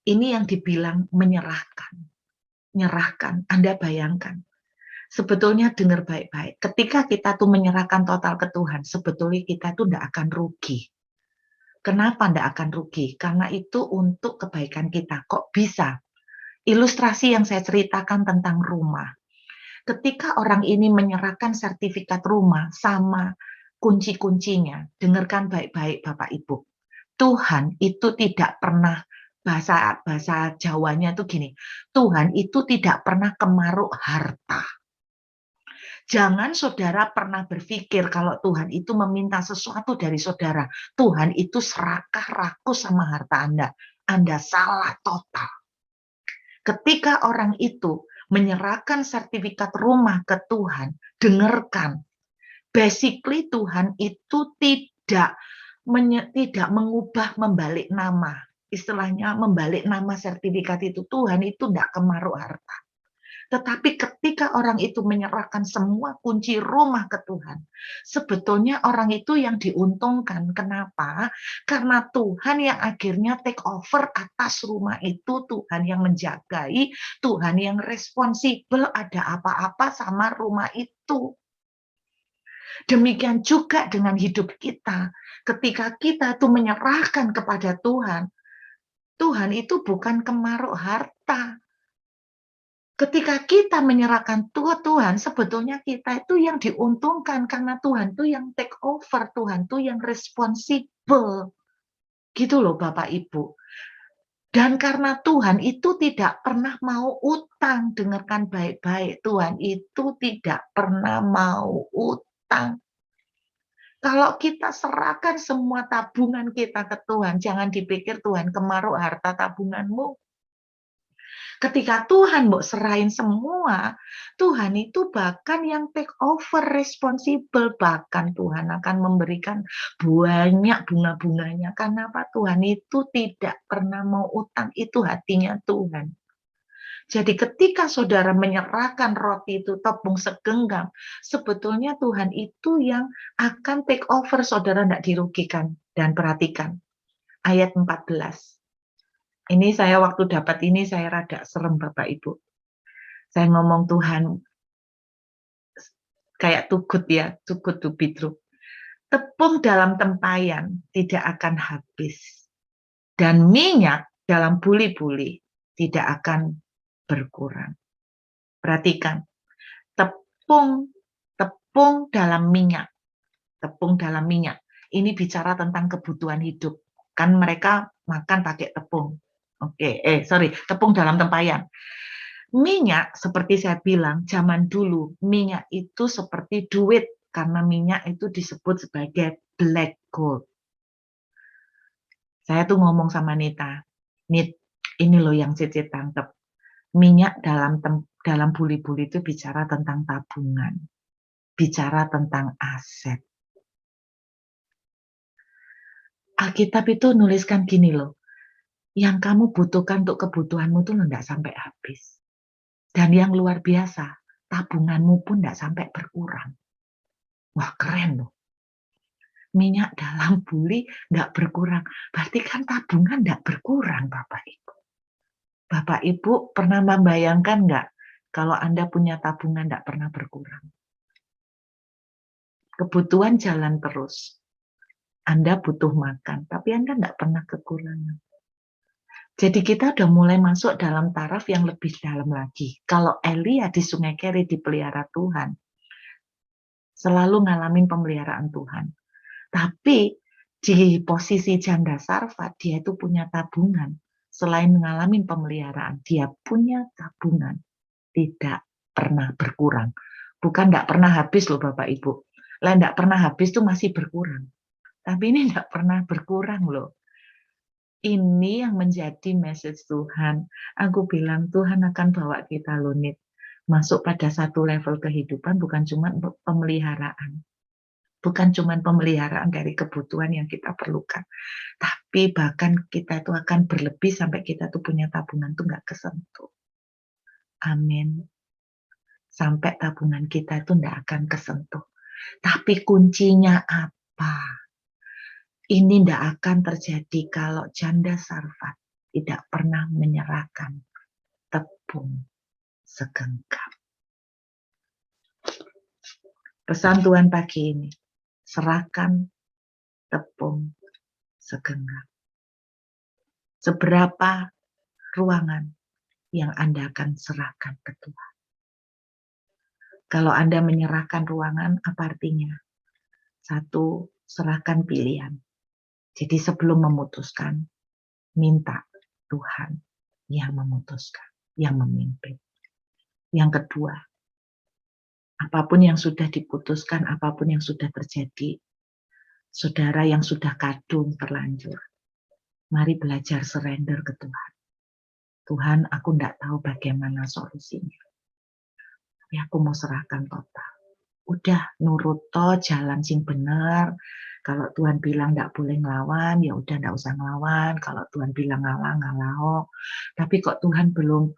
ini yang dibilang menyerahkan. Menyerahkan, Anda bayangkan. Sebetulnya dengar baik-baik, ketika kita tuh menyerahkan total ke Tuhan, sebetulnya kita tuh tidak akan rugi. Kenapa tidak akan rugi? Karena itu untuk kebaikan kita. Kok bisa? Ilustrasi yang saya ceritakan tentang rumah. Ketika orang ini menyerahkan sertifikat rumah sama kunci-kuncinya, dengarkan baik-baik Bapak Ibu. Tuhan itu tidak pernah, bahasa Jawanya tuh gini, Tuhan itu tidak pernah kemaruk harta. Jangan saudara pernah berpikir kalau Tuhan itu meminta sesuatu dari saudara. Tuhan itu serakah rakus sama harta Anda. Anda salah total. Ketika orang itu menyerahkan sertifikat rumah ke Tuhan, dengarkan. Basically Tuhan itu tidak mengubah membalik nama. Istilahnya membalik nama sertifikat itu. Tuhan itu tidak kemaruk harta. Tetapi ketika orang itu menyerahkan semua kunci rumah ke Tuhan, sebetulnya orang itu yang diuntungkan. Kenapa? Karena Tuhan yang akhirnya take over atas rumah itu, Tuhan yang menjagai, Tuhan yang responsibel ada apa-apa sama rumah itu. Demikian juga dengan hidup kita. Ketika kita tuh menyerahkan kepada Tuhan, Tuhan itu bukan kemaruk harta. Ketika kita menyerahkan Tuhan, sebetulnya kita itu yang diuntungkan karena Tuhan itu yang take over, Tuhan itu yang responsibel. Gitu loh Bapak Ibu. Dan karena Tuhan itu tidak pernah mau utang, dengarkan baik-baik, Tuhan itu tidak pernah mau utang. Kalau kita serahkan semua tabungan kita ke Tuhan, jangan dipikir Tuhan kemaruk harta tabunganmu. Ketika Tuhan mau serahin semua, Tuhan itu bahkan yang take over responsible, bahkan Tuhan akan memberikan banyak bunga-bunganya. Karena apa? Tuhan itu tidak pernah mau utang, itu hatinya Tuhan. Jadi ketika saudara menyerahkan roti itu tepung segenggam, sebetulnya Tuhan itu yang akan take over, saudara tidak dirugikan. Dan perhatikan, ayat 14. Ini saya waktu dapat ini saya rada serem Bapak Ibu. Saya ngomong Tuhan kayak tugut ya, tugut to be true. Tepung dalam tempayan tidak akan habis. Dan minyak dalam buli-buli tidak akan berkurang. Perhatikan, tepung dalam minyak. Tepung dalam minyak. Ini bicara tentang kebutuhan hidup. Kan mereka makan pakai tepung. Tepung dalam tempayan. Minyak, seperti saya bilang, zaman dulu, minyak itu seperti duit, karena minyak itu disebut sebagai black gold. Saya tuh ngomong sama Nita, Nit, ini loh yang Cici tangkep. Minyak dalam buli-buli itu bicara tentang tabungan, bicara tentang aset. Alkitab itu nuliskan gini loh, yang kamu butuhkan untuk kebutuhanmu tuh enggak sampai habis. Dan yang luar biasa, tabunganmu pun enggak sampai berkurang. Wah, keren loh. Minyak dalam buli enggak berkurang. Berarti kan tabungan enggak berkurang, Bapak Ibu. Bapak Ibu pernah membayangkan enggak kalau Anda punya tabungan enggak pernah berkurang? Kebutuhan jalan terus. Anda butuh makan, tapi Anda enggak pernah kekurangan. Jadi kita udah mulai masuk dalam taraf yang lebih dalam lagi. Kalau Elia di Sungai Keri dipelihara Tuhan, selalu ngalamin pemeliharaan Tuhan. Tapi di posisi janda Sarfat, dia itu punya tabungan. Selain mengalami pemeliharaan, dia punya tabungan. Tidak pernah berkurang. Bukan tidak pernah habis loh Bapak Ibu. Lain tidak pernah habis itu masih berkurang. Tapi ini tidak pernah berkurang loh. Ini yang menjadi message Tuhan. Aku bilang Tuhan akan bawa kita loh, Nit, masuk pada satu level kehidupan, bukan cuma pemeliharaan. Bukan cuma pemeliharaan dari kebutuhan yang kita perlukan. Tapi bahkan kita itu akan berlebih sampai kita tuh punya tabungan tuh nggak kesentuh. Amin. Sampai tabungan kita itu nggak akan kesentuh. Tapi kuncinya apa? Ini tidak akan terjadi kalau janda Sarfat tidak pernah menyerahkan tepung segenggam. Pesan Tuhan pagi ini, serahkan tepung segenggam. Seberapa ruangan yang Anda akan serahkan ke Tuhan? Kalau Anda menyerahkan ruangan, apa artinya? Satu, serahkan pilihan. Jadi sebelum memutuskan, minta Tuhan yang memutuskan, yang memimpin. Yang kedua, apapun yang sudah diputuskan, apapun yang sudah terjadi, saudara yang sudah kadung terlanjur, mari belajar surrender ke Tuhan. Tuhan, aku tidak tahu bagaimana solusinya. Tapi aku mau serahkan total. Udah nurut toh, jalan sing bener. Kalau Tuhan bilang tidak boleh ngelawan, ya udah tidak usah ngelawan. Kalau Tuhan bilang ngalah, ngalah. Tapi kok Tuhan belum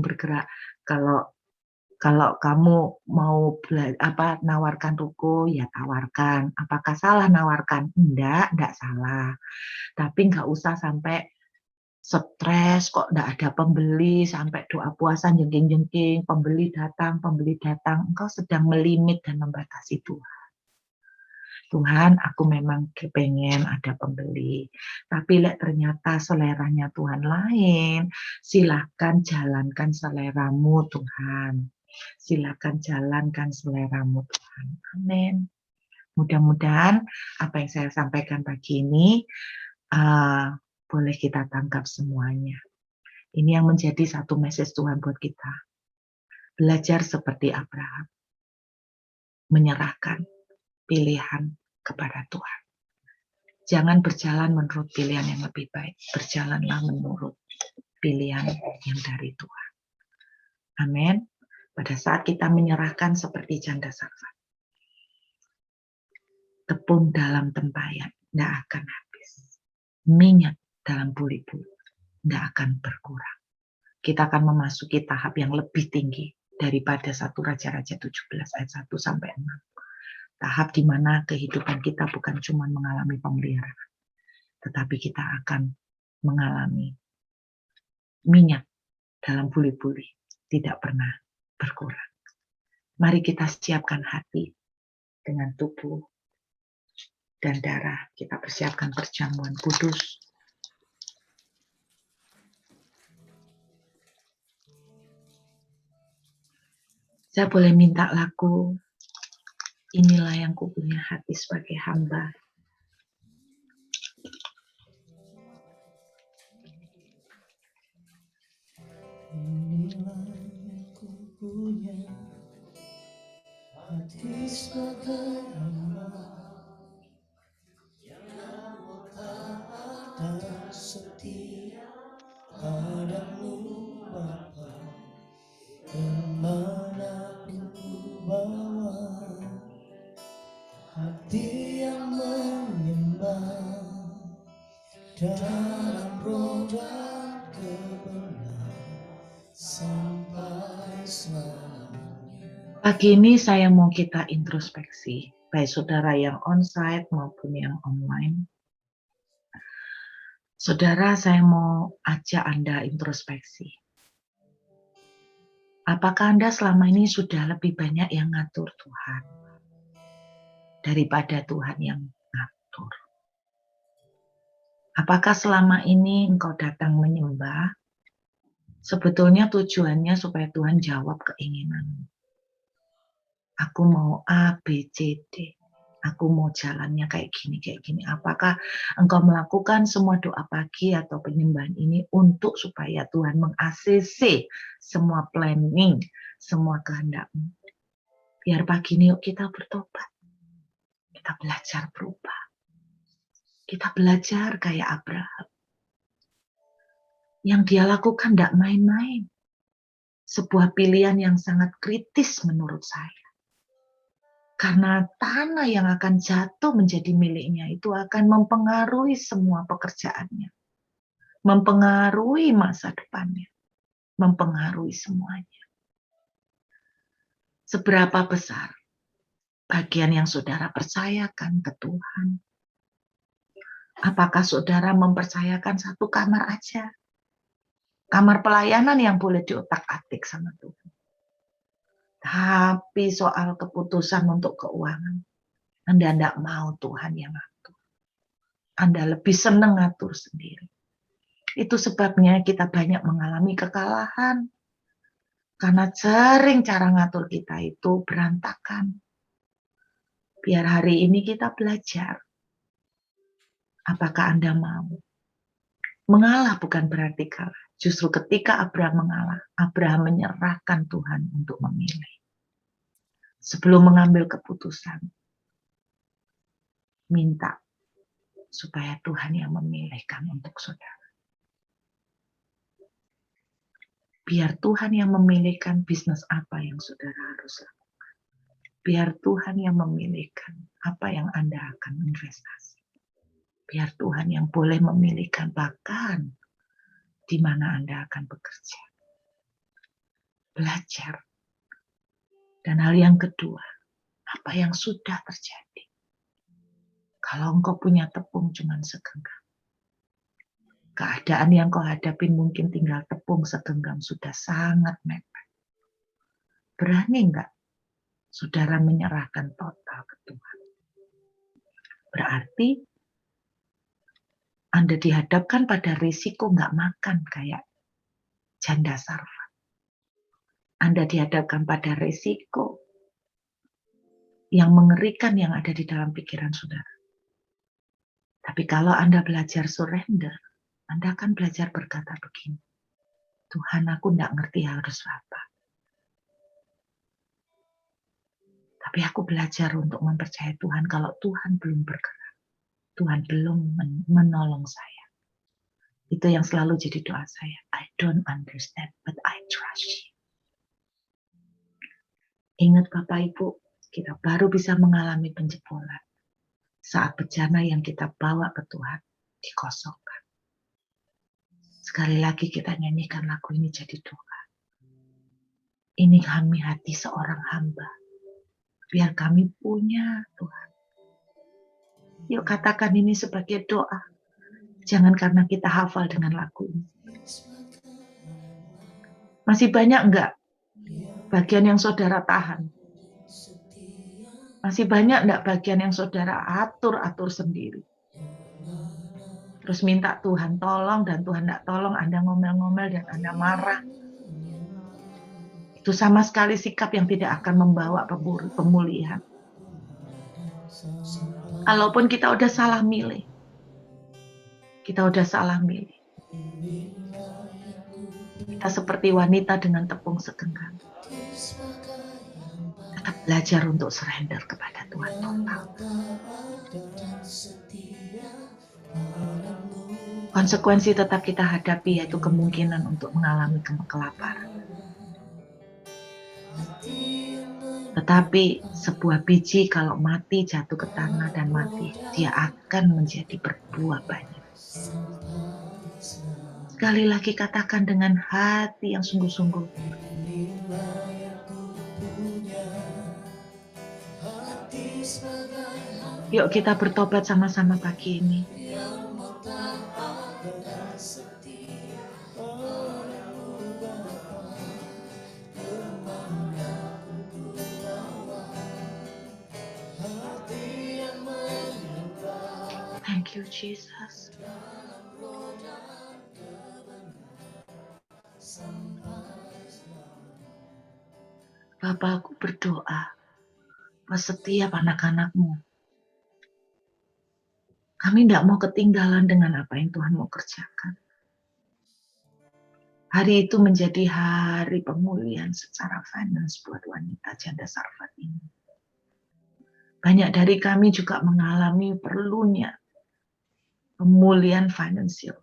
bergerak. Kalau kamu mau nawarkan ruko, ya tawarkan. Apakah salah nawarkan? Enggak salah. Tapi nggak usah sampai stres kok enggak ada pembeli, sampai doa puasa jengking-jengking, pembeli datang. Engkau sedang melimit dan membatasi Tuhan. Tuhan, aku memang kepengen ada pembeli, tapi ternyata seleranya Tuhan lain. Silakan jalankan seleramu Tuhan. Silakan jalankan seleramu Tuhan. Amin. Mudah-mudahan apa yang saya sampaikan pagi ini boleh kita tangkap semuanya. Ini yang menjadi satu message Tuhan buat kita. Belajar seperti Abraham. Menyerahkan pilihan kepada Tuhan. Jangan berjalan menurut pilihan yang lebih baik. Berjalanlah menurut pilihan yang dari Tuhan. Amin. Pada saat kita menyerahkan seperti janda Sarfat. Tepung dalam tempayan tidak akan habis. Minyak dalam buli-buli tidak akan berkurang. Kita akan memasuki tahap yang lebih tinggi daripada 1 Raja-Raja 17 ayat 1 sampai 6. Tahap di mana kehidupan kita bukan cuma mengalami pemeliharaan, tetapi kita akan mengalami minyak dalam buli-buli tidak pernah berkurang. Mari kita siapkan hati dengan tubuh dan darah. Kita persiapkan perjamuan kudus. Saya boleh minta lagu Inilah yang kupunya hati sebagai hamba. Inilah yang kupunya hati sebagai hamba, yang mau taat dan setia padamu Bapa, kemanapun ku bawa, hati yang menyembah dalam roh dan kebenaran sampai selamanya. Pagi ini saya mau kita introspeksi, baik saudara yang onsite maupun yang online. Saudara, saya mau ajak Anda introspeksi. Apakah Anda selama ini sudah lebih banyak yang ngatur Tuhan daripada Tuhan yang ngatur? Apakah selama ini engkau datang menyembah, sebetulnya tujuannya supaya Tuhan jawab keinginanmu? Aku mau A, B, C, D. Aku mau jalannya kayak gini. Apakah engkau melakukan semua doa pagi atau penyembahan ini untuk supaya Tuhan meng-ACC semua planning, semua kehendakmu? Biar pagi ini yuk kita bertobat. Kita belajar berubah. Kita belajar kayak Abraham. Yang dia lakukan tidak main-main. Sebuah pilihan yang sangat kritis menurut saya. Karena tanah yang akan jatuh menjadi miliknya itu akan mempengaruhi semua pekerjaannya. Mempengaruhi masa depannya. Mempengaruhi semuanya. Seberapa besar bagian yang saudara percayakan ke Tuhan? Apakah saudara mempercayakan satu kamar aja? Kamar pelayanan yang boleh diotak-atik sama Tuhan. Tapi soal keputusan untuk keuangan, Anda tidak mau Tuhan yang ngatur. Anda lebih senang ngatur sendiri. Itu sebabnya kita banyak mengalami kekalahan. Karena sering cara ngatur kita itu berantakan. Biar hari ini kita belajar. Apakah Anda mau? Mengalah bukan berarti kalah. Justru ketika Abraham mengalah, Abraham menyerahkan Tuhan untuk memilih. Sebelum mengambil keputusan, minta supaya Tuhan yang memilihkan untuk saudara. Biar Tuhan yang memilihkan bisnis apa yang saudara harus lakukan. Biar Tuhan yang memilihkan apa yang Anda akan investasi. Biar Tuhan yang boleh memilihkan bahkan di mana Anda akan bekerja. Belajar. Dan hal yang kedua, apa yang sudah terjadi. Kalau engkau punya tepung cuma segenggam. Keadaan yang kau hadapin mungkin tinggal tepung segenggam sudah sangat mepet. Berani enggak saudara menyerahkan total ke Tuhan? Berarti Anda dihadapkan pada risiko nggak makan kayak janda Sarfat. Anda dihadapkan pada risiko yang mengerikan yang ada di dalam pikiran saudara. Tapi kalau Anda belajar surrender, Anda akan belajar berkata begini, Tuhan, aku nggak ngerti harus apa. Tapi aku belajar untuk mempercayai Tuhan kalau Tuhan belum bergerak. Tuhan belum menolong saya. Itu yang selalu jadi doa saya. I don't understand, but I trust you. Ingat Bapak Ibu, kita baru bisa mengalami penjebolan saat bencana yang kita bawa ke Tuhan dikosongkan. Sekali lagi kita nyanyikan lagu ini jadi doa. Ini kami hati seorang hamba. Biar kami punya Tuhan. Yuk katakan ini sebagai doa. Jangan karena kita hafal dengan lagu ini. Masih banyak enggak bagian yang saudara tahan? Masih banyak enggak bagian yang saudara atur-atur sendiri? Terus minta Tuhan tolong dan Tuhan enggak tolong, Anda ngomel-ngomel dan Anda marah. Itu sama sekali sikap yang tidak akan membawa pemulihan. Kalaupun kita udah salah milih. Kita seperti wanita dengan tepung segenggam. Tetap belajar untuk surrender kepada Tuhan total. Konsekuensi tetap kita hadapi yaitu kemungkinan untuk mengalami kelaparan. Tetapi sebuah biji kalau mati jatuh ke tanah dan mati, dia akan menjadi berbuah banyak. Sekali lagi katakan dengan hati yang sungguh-sungguh. Yuk kita bertobat sama-sama pagi ini. Thank you, Jesus. Bapa, aku berdoa buat setiap anak-anak-Mu. Kami tidak mau ketinggalan dengan apa yang Tuhan mau kerjakan. Hari itu menjadi hari pemulihan secara finance buat wanita janda Sarfat ini. Banyak dari kami juga mengalami perlunya pemulihan finansial.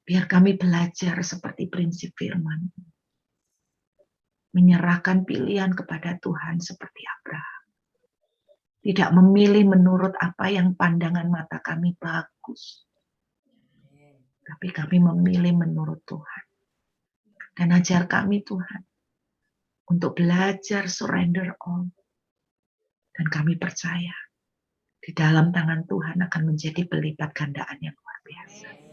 Biar kami belajar seperti prinsip firman. Menyerahkan pilihan kepada Tuhan seperti Abraham. Tidak memilih menurut apa yang pandangan mata kami bagus. Tapi kami memilih menurut Tuhan. Dan ajar kami Tuhan. Untuk belajar surrender all. Dan kami percaya. Di dalam tangan Tuhan akan menjadi pelipat gandaan yang luar biasa.